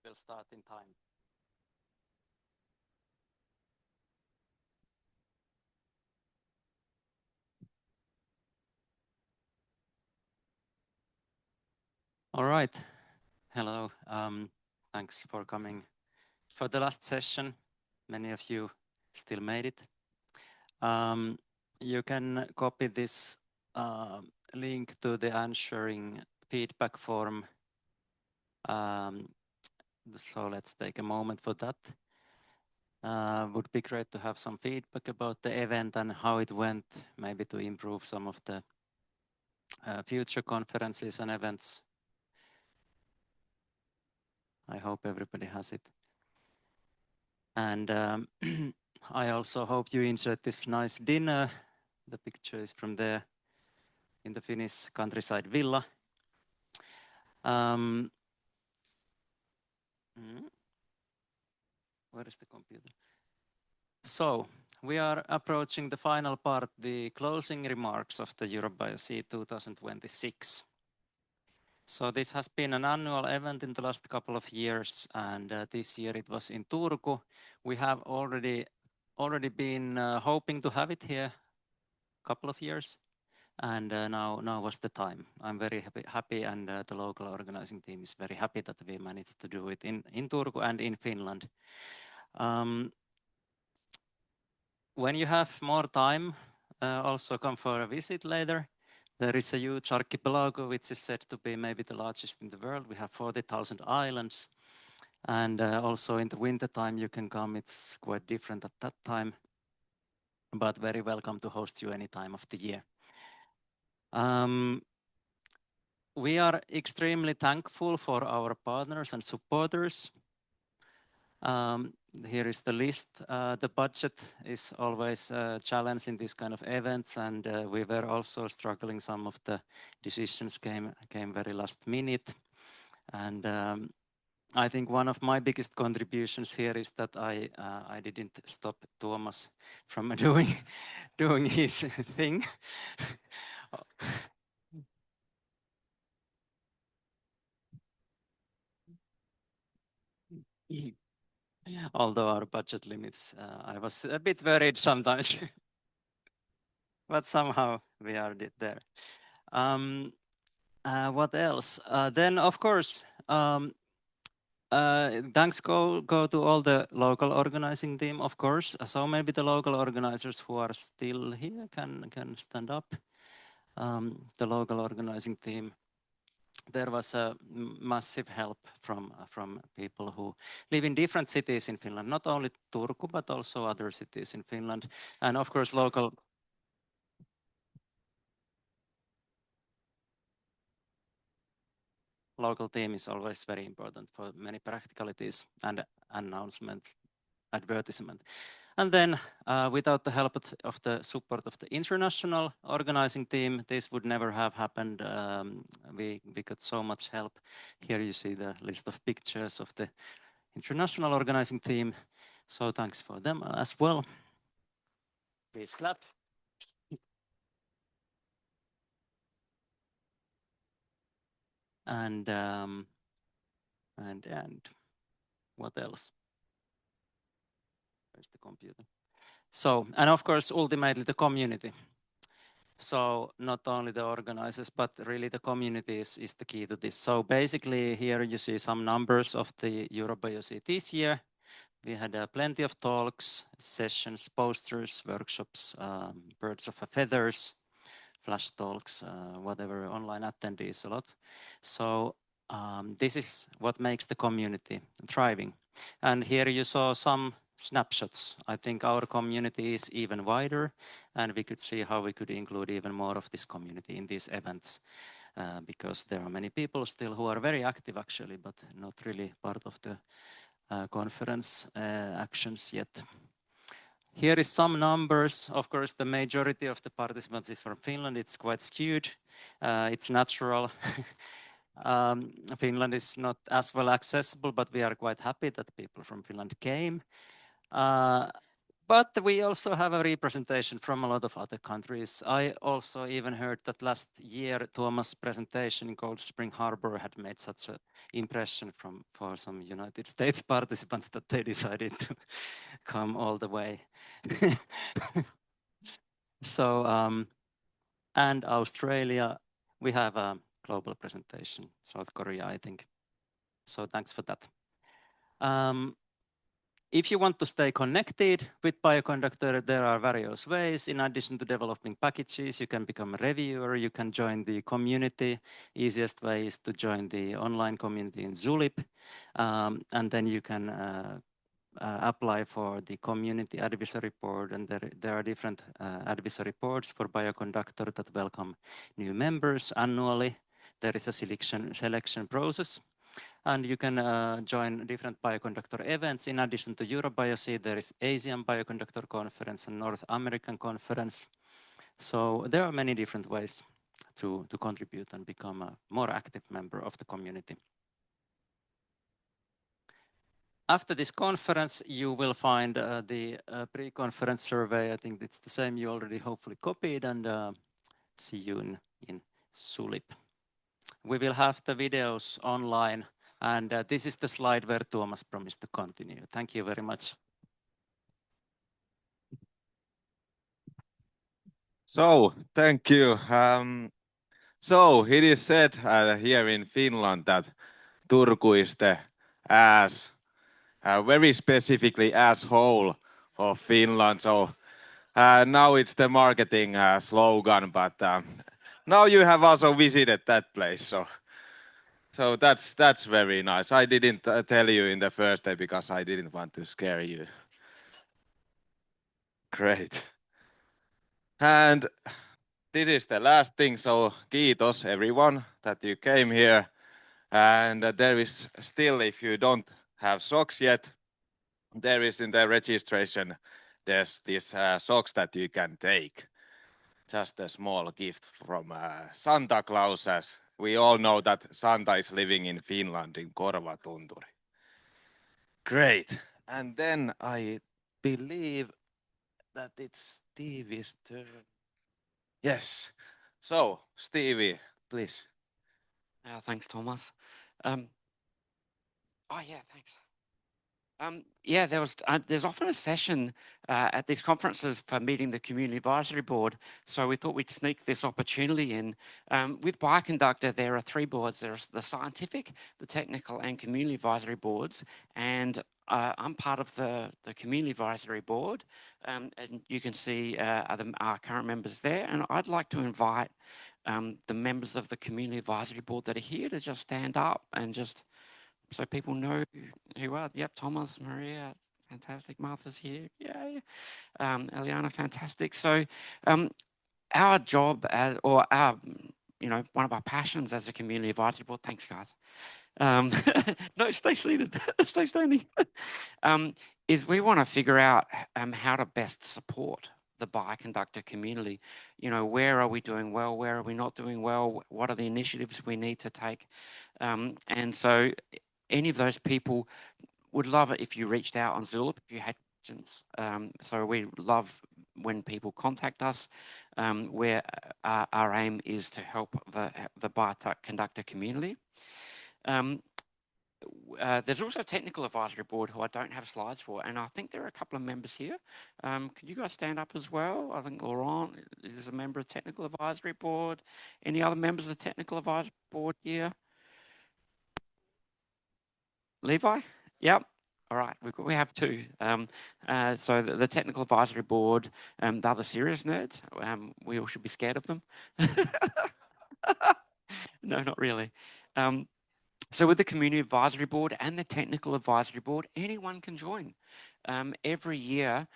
will start in time. All right. Hello. Thanks for coming for the last session. Many of you still made it. You can copy this link to the answering feedback form. So let's take a moment for that. Would be great to have some feedback about the event and how it went, maybe to improve some of the future conferences and events. I hope everybody has it. And I also hope you enjoyed this nice dinner. The picture is from there in the Finnish countryside villa. Where is the computer? So we are approaching the final part, the closing remarks of the EuroBioC2026. So this has been an annual event in the last couple of years, and this year it was in Turku. We have already been hoping to have it here a couple of years, and now was the time. I'm very happy, and the local organizing team is very happy that we managed to do it in Turku and in Finland. When you have more time, also come for a visit later. There is a huge archipelago which is said to be maybe the largest in the world. We have 40,000 islands, and also in the winter time you can come. It's quite different at that time, but very welcome to host you any time of the year. We are extremely thankful for our partners and supporters. Here is the list. The budget is always a challenge in this kind of events, and we were also struggling. Some of the decisions came very last minute, and I think one of my biggest contributions here is that I didn't stop Tuomas from doing his thing. Although our budget limits, I was a bit worried sometimes, but somehow we are there. What else? Then of course, thanks go to all the local organizing team, of course. So maybe the local organizers who are still here can stand up. The local organizing team. There was a massive help from people who live in different cities in Finland, not only Turku, but also other cities in Finland. And of course, local team is always very important for many practicalities and announcement, advertisement. And then without the help of the support of the international organizing team, this would never have happened. We got so much help. Here you see the list of pictures of the international organizing team. So thanks for them as well. Please clap. And what else? Where's the computer? So, and of course, ultimately the community. So not only the organizers, but really the community is the key to this. So basically here you see some numbers of the EuroBioC this year. We had plenty of talks, sessions, posters, workshops, birds of a feathers, flash talks, whatever, online attendees, a lot. So this is what makes the community thriving. And here you saw some snapshots. I think our community is even wider, and we could see how we could include even more of this community in these events, because there are many people still who are very active actually, but not really part of the conference actions yet. Here is some numbers. Of course, the majority of the participants is from Finland. It's quite skewed. It's natural. Finland is not as well accessible, but we are quite happy that people from Finland came. But we also have a representation from a lot of other countries. I also even heard that last year Tuomas' presentation in Cold Spring Harbor had made such an impression for some United States participants that they decided to come all the way. So, and Australia, we have a global presentation, South Korea, I think. So thanks for that. If you want to stay connected with Bioconductor, there are various ways. In addition to developing packages, you can become a reviewer, you can join the community. Easiest way is to join the online community in Zulip. And then you can apply for the community advisory board, and there are different advisory boards for Bioconductor that welcome new members annually. There is a selection process. And you can join different bioconductor events. In addition to EuroBioC, there is Asian Bioconductor Conference and North American Conference. So there are many different ways to contribute and become a more active member of the community. After this conference, you will find the pre-conference survey. I think it's the same you already hopefully copied, and see you in Zulip. We will have the videos online. And this is the slide where Tuomas promised to continue. Thank you very much. So, thank you. So, it is said here in Finland that Turku is the ass, very specifically asshole of Finland. So, now it's the marketing slogan, but now you have also visited that place. So that's very nice. I didn't tell you in the first day because I didn't want to scare you. Great. And this is the last thing. So kiitos everyone that you came here. And there is still, if you don't have socks yet, there is in the registration, there's this socks that you can take. Just a small gift from Santa Claus, as we all know that Santa is living in Finland in Korvatunturi. Great. And then I believe that it's Stevie's turn. Yes. So, Stevie, please. Thanks, Thomas. Oh, yeah, thanks. Yeah, there's often a session at these conferences for meeting the Community Advisory Board, so we thought we'd sneak this opportunity in. With Bioconductor, there are 3 boards. There's the scientific, the technical, and community advisory boards, and I'm part of the Community Advisory Board, and you can see our current members there, and I'd like to invite the members of the Community Advisory Board that are here to just stand up and just so people know who you are. Yep, Thomas, Maria, fantastic. Martha's here. Yay. Eliana, fantastic. So our job or our, one of our passions as a community advisory board, thanks guys. No, stay seated, stay standing. Is we want to figure out how to best support the Bioconductor community. Where are we doing well? Where are we not doing well? What are the initiatives we need to take? And so any of those people would love it if you reached out on Zulip if you had questions. So we love when people contact us, where our aim is to help the Bioconductor community. There's also a technical advisory board who I don't have slides for, and I think there are a couple of members here. Could you guys stand up as well? I think Laurent is a member of the technical advisory board. Any other members of the technical advisory board here? Levi? Yep. All right, we have 2. So the technical advisory board, the other serious nerds, we all should be scared of them. No, not really. So with the community advisory board and the technical advisory board, anyone can join. Every year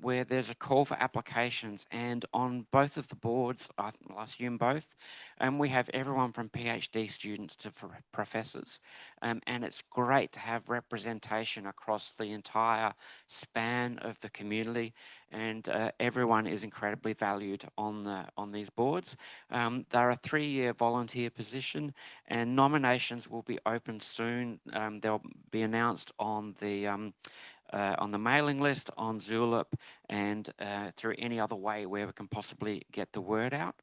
where there's a call for applications, and on both of the boards, I assume both, we have everyone from PhD students to professors, and it's great to have representation across the entire span of the community, and everyone is incredibly valued on these boards. They're a 3-year volunteer position, and nominations will be open soon. They'll be announced on the on the mailing list, on Zulip, and through any other way where we can possibly get the word out.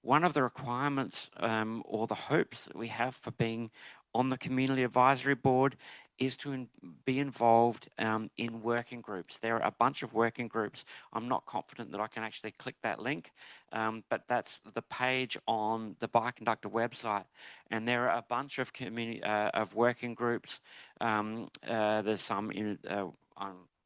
One of the requirements or the hopes that we have for being on the Community Advisory Board is to be involved in working groups. There are a bunch of working groups. I'm not confident that I can actually click that link, but that's the page on the Bioconductor website. And there are a bunch of working groups. There's some in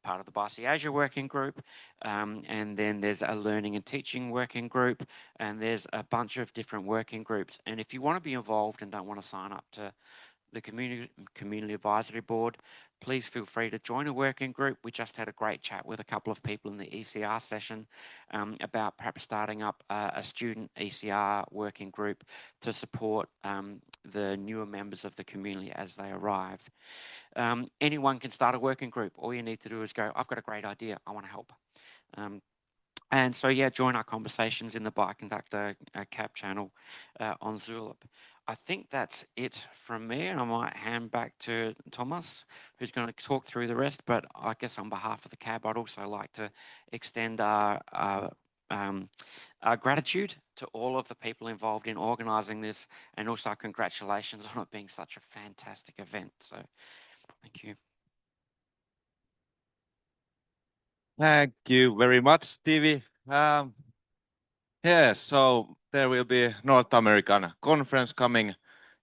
part of the BioC Asia working group, and then there's a learning and teaching working group, and there's a bunch of different working groups. And if you want to be involved and don't want to sign up to the Community Advisory Board, please feel free to join a working group. We just had a great chat with a couple of people in the ECR session about perhaps starting up a student ECR working group to support the newer members of the community as they arrive. Anyone can start a working group. All you need to do is go, I've got a great idea, I want to help. And so, yeah, join our conversations in the Bioconductor CAP channel on Zulip. I think that's it from me, and I might hand back to Thomas, who's going to talk through the rest. But I guess on behalf of the CAB, I'd also like to extend our gratitude to all of the people involved in organising this, and also congratulations on it being such a fantastic event. So, thank you. Thank you very much, Stevie. Yeah, so there will be a North American conference coming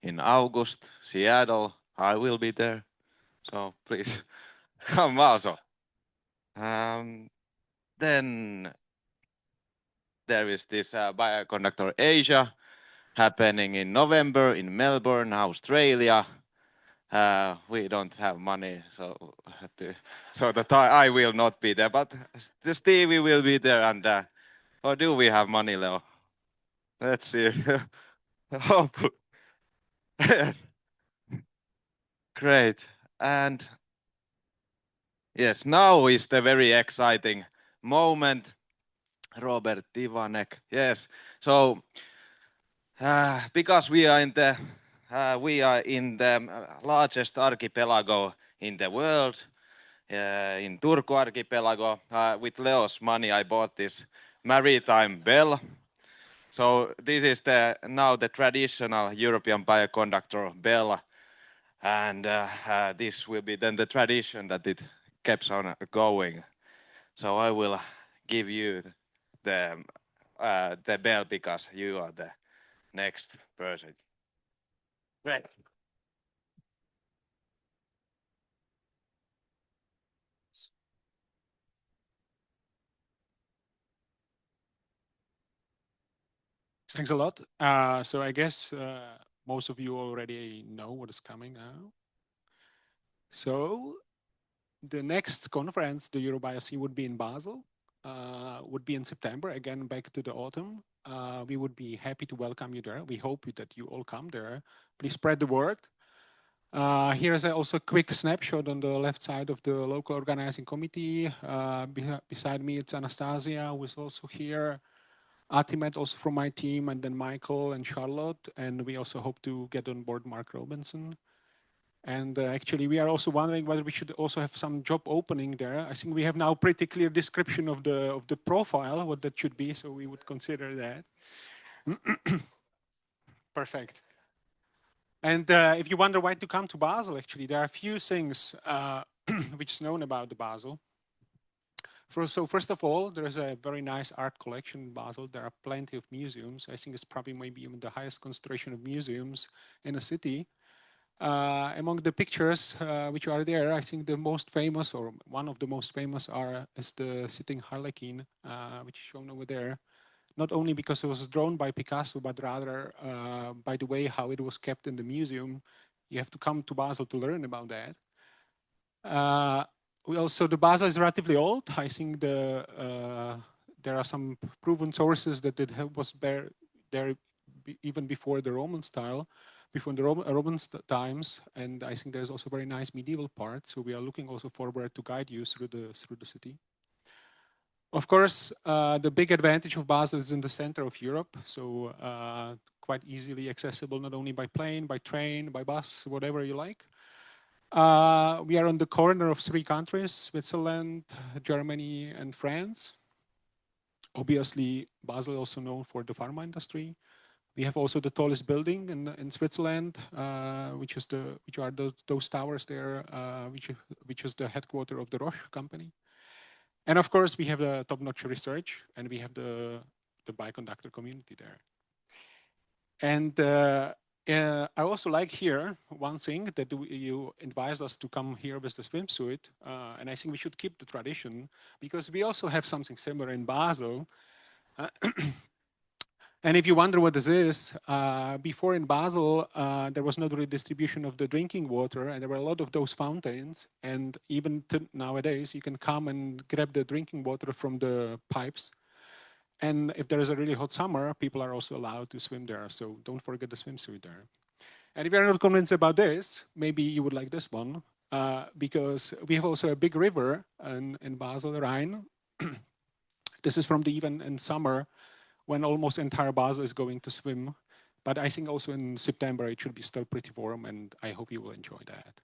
in August, Seattle. I will be there, so please come also. Then there is this Bioconductor Asia happening in November in Melbourne, Australia. We don't have money, so that I will not be there, but Stevie will be there. And or do we have money, Leo? Let's see. Hopefully. Great. And yes, now is the very exciting moment. Robert Ivanek. Yes. So because we are in the largest archipelago in the world, in Turku archipelago. With Leo's money, I bought this maritime bell. So this is now the traditional European bioconductor bell, and this will be then the tradition that it keeps on going. So I will give you the bell because you are the next person. Great. Thanks a lot. So I guess most of you already know what is coming now. So the next conference, the EuroBioC, would be in Basel, would be in September, again, back to the autumn. We would be happy to welcome you there. We hope that you all come there. Please spread the word. Here's also a quick snapshot on the left side of the local organizing committee. Beside me, it's Anastasia, who is also here. Artimet also from my team, and then Michael and Charlotte. And we also hope to get on board Mark Robinson. And actually, we are also wondering whether we should also have some job opening there. I think we have now pretty clear description of the profile, what that should be. So we would consider that. Perfect. And if you wonder why to come to Basel, actually, there are a few things which is known about the Basel. So first of all, there is a very nice art collection in Basel. There are plenty of museums. I think it's probably maybe even the highest concentration of museums in a city. Among the pictures which are there, I think the most famous, or one of the most famous, is the sitting Harlequin, which is shown over there. Not only because it was drawn by Picasso, but rather by the way how it was kept in the museum. You have to come to Basel to learn about that. The Basel is relatively old. I think there are some proven sources that it was there even before the Roman style, before the Roman times. And I think there's also a very nice medieval part. So we are looking also forward to guide you through the city. Of course, the big advantage of Basel is in the center of Europe. So quite easily accessible, not only by plane, by train, by bus, whatever you like. We are on the corner of 3 countries, Switzerland, Germany, and France. Obviously, Basel also known for the pharma industry. We have also the tallest building in Switzerland, which are those towers there, which is the headquarter of the Roche company. And of course, we have the top-notch research, and we have the bioconductor community there. And I also like here one thing that you advised us to come here with the swimsuit, and I think we should keep the tradition because we also have something similar in Basel. And if you wonder what this is, before in Basel, there was no redistribution of the drinking water, and there were a lot of those fountains. And even nowadays, you can come and grab the drinking water from the pipes. And if there is a really hot summer, people are also allowed to swim there. So don't forget the swimsuit there. And if you're not convinced about this, maybe you would like this one, because we have also a big river in Basel, Rhine. This is from the even in summer, when almost entire Basel is going to swim. But I think also in September, it should be still pretty warm, and I hope you will enjoy that.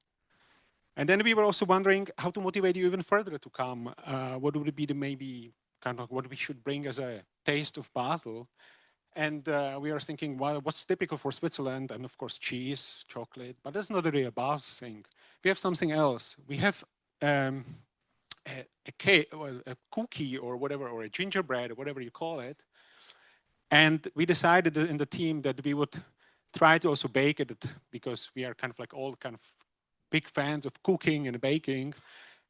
And then we were also wondering how to motivate you even further to come. What would be the maybe kind of what we should bring as a taste of Basel? And we are thinking, well, what's typical for Switzerland? And of course, cheese, chocolate, but that's not really a Basel thing. We have something else. We have a cake, well, a cookie or whatever, or a gingerbread or whatever you call it. And we decided in the team that we would try to also bake it because we are kind of like all kind of big fans of cooking and baking.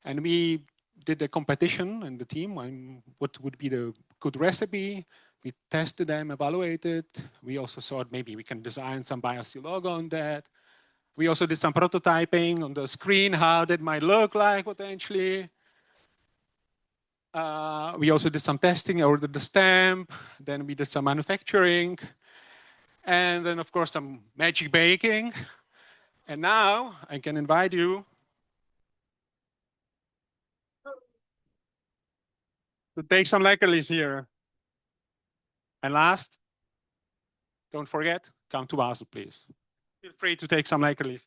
And we did a competition in the team on what would be the good recipe. We tested them, evaluated. We also thought maybe we can design some BioC logo on that. We also did some prototyping on the screen, how that might look like potentially. We also did some testing, ordered the stamp, then we did some manufacturing, and then of course some magic baking. And now I can invite you to take some leckerlis here. And last, don't forget, come to Basel, please. Feel free to take some leckerlis.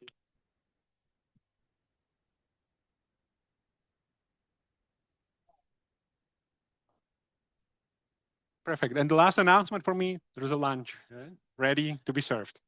Perfect. And the last announcement for me, there is a lunch ready to be served.